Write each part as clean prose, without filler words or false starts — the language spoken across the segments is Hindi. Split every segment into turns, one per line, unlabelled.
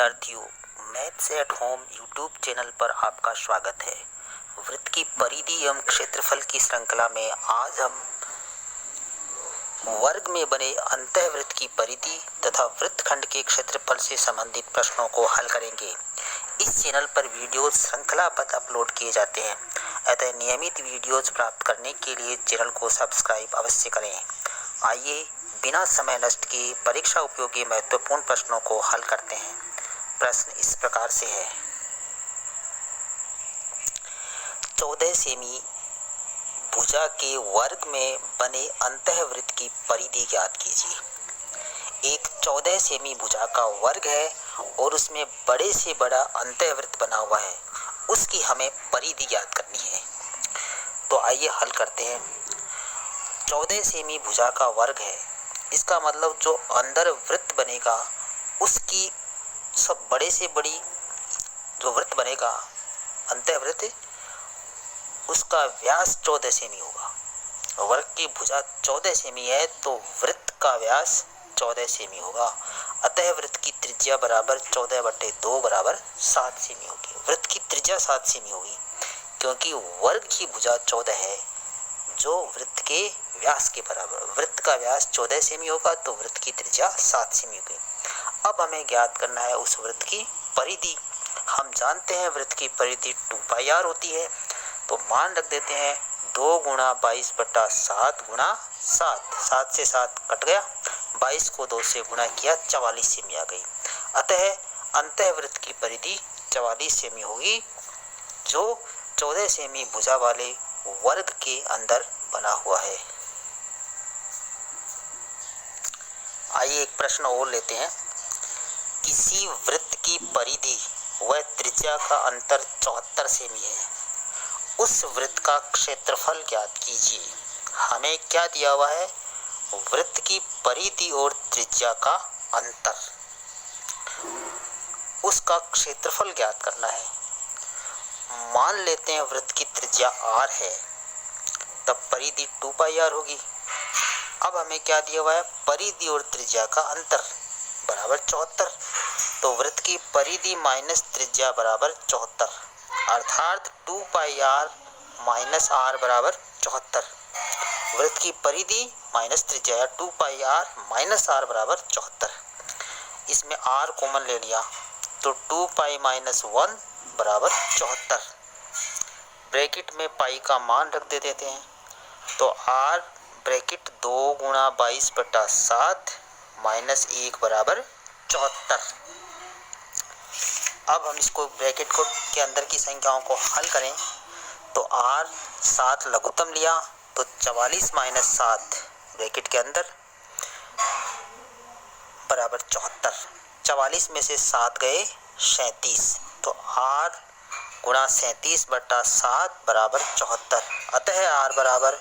विद्यार्थियों, maths at home YouTube channel पर आपका स्वागत है। वृत्त की परिधि एवं क्षेत्रफल की श्रृंखला में आज हम वर्ग में बने अंतःवृत्त की परिधि तथा वृत्तखंड के क्षेत्रफल से संबंधित प्रश्नों को हल करेंगे। इस चैनल पर वीडियोज श्रृंखलाबद्ध अपलोड किए जाते हैं, अतः नियमित वीडियोज प्राप्त करने के लिए चैनल को सब्सक्राइब अवश्य करें। आइए बिना समय नष्ट किए परीक्षा उपयोगी महत्वपूर्ण प्रश्नों को हल करते हैं। प्रश्न इस प्रकार से है। 14 सेमी भुजा के वर्ग में बने अंतःवृत्त की परिधि ज्ञात कीजिए। एक 14 सेमी भुजा का वर्ग है और उसमें बड़े से बड़ा अंतःवृत्त बना हुआ है, उसकी हमें परिधि ज्ञात करनी है। तो आइए हल करते हैं। 14 सेमी भुजा का वर्ग है, इसका मतलब जो अंदर वृत्त बनेगा उसकी सब बड़े से बड़ी जो वृत्त बनेगा अंतःवृत्त, उसका व्यास 14 सेमी होगा। वर्ग की भुजा 14 सेमी है तो वृत्त का व्यास 14 सेमी होगा। अतः वृत्त की त्रिज्या बराबर 14/2 बराबर 7 सेमी होगी। वृत्त की त्रिज्या 7 सेमी होगी क्योंकि वर्ग की भुजा 14 है जो वृत्त के व्यास के बराबर। वृत्त का व्यास 14 सेमी होगा तो वृत्त की त्रिज्या 7 सेमी होगी। अब हमें ज्ञात करना है उस वृत्त की परिधि। हम जानते हैं वृत्त की परिधि 2πr होती है, तो मान रख देते हैं 2 गुणा 22/7 गुणा 7। 7 से 7 कट गया, 22 को 2 से गुणा किया, 44 सेमी आ गई। अतः अंतःवृत्त की परिधि 44 सेमी होगी जो 14 सेमी भुजा वाले वर्ग के अंदर बना हुआ है। आइए एक प्रश्न और लेते हैं। किसी वृत्त की परिधि व त्रिज्या का अंतर 74 सेमी है, उस वृत्त का क्षेत्रफल ज्ञात कीजिए। हमें क्या दिया हुआ है? वृत्त की परिधि और त्रिज्या का अंतर, उसका क्षेत्रफल ज्ञात करना है। मान लेते हैं वृत्त की त्रिज्या r है, तब परिधि 2πr होगी। अब हमें क्या दिया हुआ है? परिधि और त्रिज्या का अंतर बराबर 74। तो वृत्त की परिधि माइनस त्रिज्या बराबर 74, अर्थात 2πr माइनस r बराबर 74। वृत्त की परिधि माइनस त्रिज्या या 2πr माइनस r बराबर 74। इसमें r कॉमन ले लिया तो 2π माइनस 1 बराबर 74। ब्रैकेट में पाई का मान रख देते हैं तो r ब्रैकेट 2 गुणा 22/7 माइनस 1 बराबर 74। अब हम इसको ब्रैकेट को के अंदर की संख्याओं को हल करें तो r 7 लघुत्तम लिया तो 44 माइनस 7 ब्रैकेट के अंदर बराबर 74। 44 में से 7 गए 37, तो r गुणा 37/7 बराबर 74। अतः r बराबर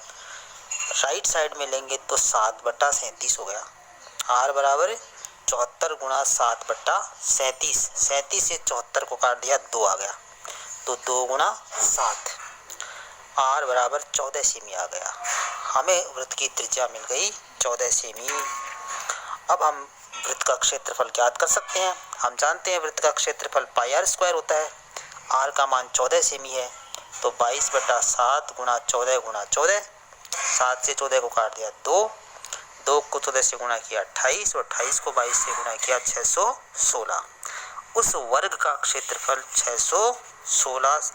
राइट साइड में लेंगे तो 7/37 हो गया। r बराबर 74 गुणा 7/37। 37 से 74 को काट दिया, 2 आ गया तो 2 गुणा 7, r बराबर 14 सेमी आ गया। हमें वृत्त की त्रिज्या मिल गई 14 सेमी। अब हम वृत्त का क्षेत्रफल ज्ञात कर सकते हैं। हम जानते हैं वृत्त का क्षेत्रफल πr² होता है। r का मान 14 सेमी है तो 22/7 गुणा 14 गुणा 14। 7 से 14 को काट दिया, 2 को 14 से गुणा किया 28 और 28 को 22 से गुणा किया 616। उस वर्ग का क्षेत्रफल 616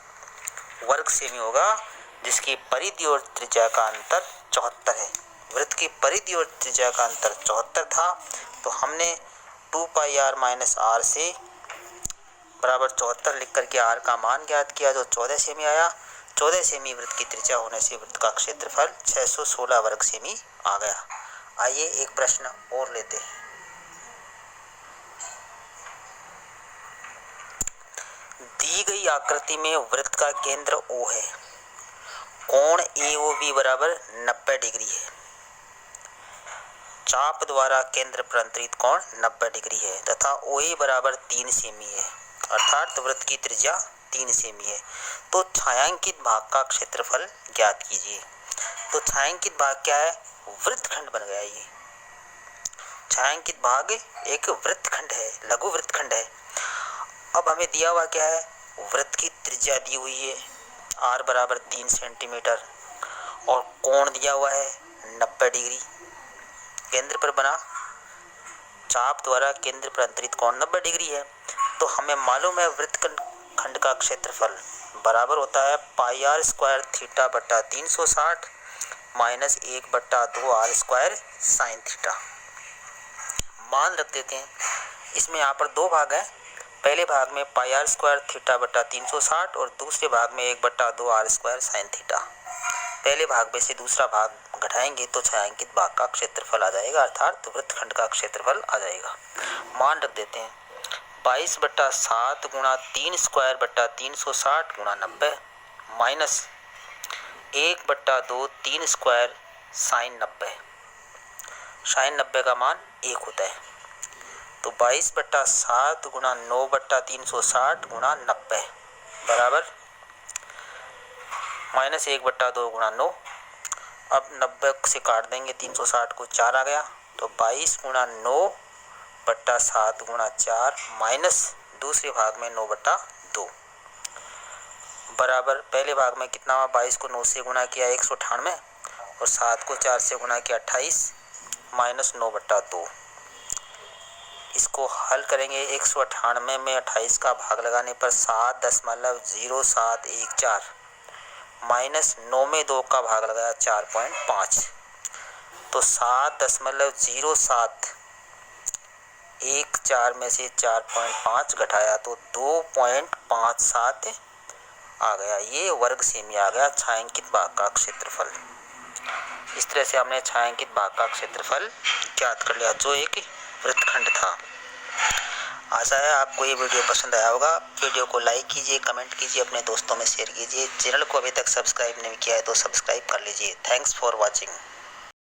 वर्ग सेमी होगा जिसकी परिधि और त्रिज्या का अंतर 74 है। वृत्त की परिधि और त्रिज्या का अंतर 74 था तो हमने 2πr माइनस r से बराबर 74 लिख करके r का मान ज्ञात किया जो 14 सेमी आया। 14 सेमी वृत्त की त्रिज्या होने से वृत्त का क्षेत्रफल 616 वर्ग सेमी आ गया। आइए एक प्रश्न और लेते हैं। दी गई आकृति में वृत्त का केंद्र O है, कोण AOB बराबर 90 डिग्री है। चाप द्वारा केंद्र पर अंतरित कोण 90 डिग्री है तथा OA बराबर 3 सेमी है, अर्थात वृत्त की त्रिज्या 3 सेमी है। तो छायांकित भाग का क्षेत्रफल ज्ञात कीजिए। तो छायांकित भाग क्या है? वृत्तखंड बन गया। ये छायांकित भाग एक वृत्तखंड है, लघु वृत्तखंड है। अब हमें दिया हुआ क्या है, वृत्त की त्रिज्या दी हुई है r बराबर 3 सेंटीमीटर और कोण दिया हुआ है 90 डिग्री। केंद्र पर बना चाप द्वारा केंद्र पर अंतरित कोण 90 डिग्री है। तो हमें मालूम है वृत्त खंड का क्षेत्रफल बराबर होता है पाई आर स्क्वायर थीटा बट्टा 360 minus 1/2 R square sine theta. मान रख देते हैं, इसमें यहाँ पर दो भाग हैं। पहले भाग में पाई आर स्क्वायर थीटा बट्टा 360 और दूसरे भाग में 1/2 आर स्क्वायर साइन थीटा। पहले भाग में से दूसरा भाग घटाएंगे तो छायांकित भाग का क्षेत्रफल आ जाएगा, अर्थात वृत्तखंड का क्षेत्रफल आ जाएगा। मान रख देते हैं 22/7 गुणा 3 स्क्वायर बट्टा 360 गुणा 90 माइनस 1/2 3 स्क्वायर साइन 90। साइन 90 का मान 1 होता है। तो 22/7 गुणा 9/360 गुणा 90 बराबर माइनस 1/2 गुणा 9। अब 90 से काट देंगे, 360 को 4 आ गया, तो 22 गुणा 9/7 गुणा 4 माइनस दूसरे भाग में 9/2 बराबर पहले भाग में कितना हुआ, 22 को 9 से गुणा किया 198 और 7 को 4 से गुणा किया 28 माइनस 9/2। इसको हल करेंगे, 198 में 28 का भाग लगाने पर 7.0714 माइनस 9 में 2 का भाग लगाया 4.5, तो 7.0714 में से 4.5 घटाया तो 2.57 आ गया। ये वर्ग सेमी आ गया छायांकित भाग का क्षेत्रफल। इस तरह से हमने छायांकित भाग का क्षेत्रफल ज्ञात कर लिया, जो एक वृत्तखंड था। आशा है आपको ये वीडियो पसंद आया होगा। वीडियो को लाइक कीजिए, कमेंट कीजिए, अपने दोस्तों में शेयर कीजिए। चैनल को अभी तक सब्सक्राइब नहीं किया है तो सब्सक्राइब कर लीजिए। Thanks for watching.